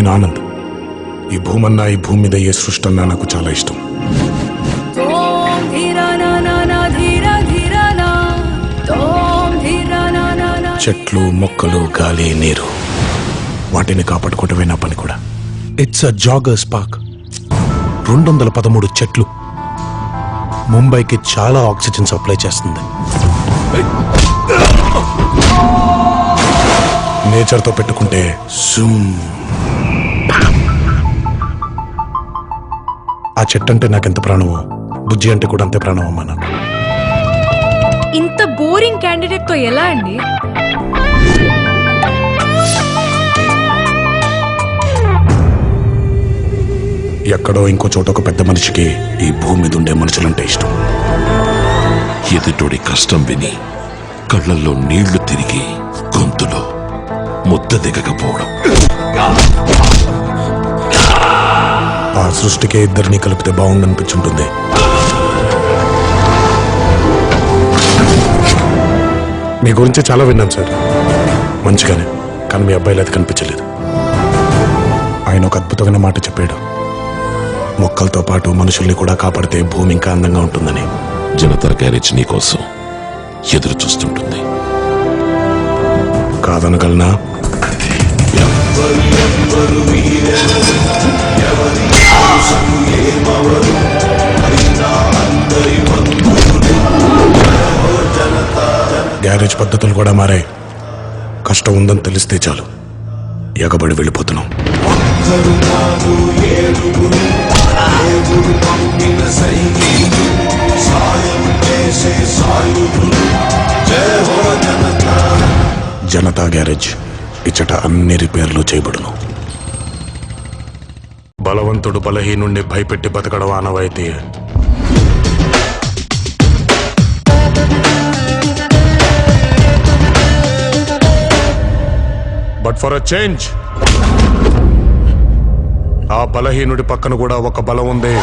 నేను ఆనంద్. ఈ భూమన్నా, ఈ భూమి మీద ఏ సృష్టి అన్నా నాకు చాలా ఇష్టం. చెట్లు, మొక్కలు, గాలి, నీరు, వాటిని కాపాడుకోవటమే నా పని కూడా. It's a joggers park. 213 చెట్లు ముంబైకి చాలా ఆక్సిజన్ సప్లై చేస్తుంది. నేచర్తో పెట్టుకుంటే ఆ చెట్టు అంటే నాకెంత ప్రాణమో బుజ్జి అంటే కూడా అంతే ప్రాణం అమ్మా నాకు. ఇంత బోరింగ్ క్యాండిడేట్ తో ఎలా అండి? ఎక్కడో ఇంకో చోట ఒక పెద్ద మనిషికి ఈ భూమి మీద ఉండే మనుషులంటే ఇష్టం. ఎదుటోడి కష్టం విని కళ్ళల్లో నీళ్లు తిరిగి గొంతులో ముద్ద దిగకపోవడం. ఆ సృష్టికే ఇద్దరిని కలిపితే బాగుండనిపించుంటుంది. మీ గురించి చాలా విన్నాను సార్, మంచిగానే. కానీ మీ అబ్బాయిలు అది కనిపించలేదు. ఆయన ఒక అద్భుతమైన మాట చెప్పాడు, మొక్కలతో పాటు మనుషుల్ని కూడా కాపాడితే భూమి ఇంకా అందంగా ఉంటుందని. జనతా గ్యారేజ్ నీకోసం ఎదురు చూస్తుంటుంది. కాదనగలనా? గ్యారేజ్ పద్ధతులు కూడా మారాయి. కష్టం ఉందని తెలిస్తే చాలు ఎగబడి వెళ్ళిపోతున్నాం. జనతా గ్యారేజ్ ఇచ్చట అన్ని రిపేర్లు చేయబడును. బలవంతుడు బలహీనుణ్ణి భయపెట్టి బతకడం ఆనవాయితీ. బట్ ఫర్ అ చేంజ్ ఆ బలహీనుడి పక్కన కూడా ఒక బలం ఉంది.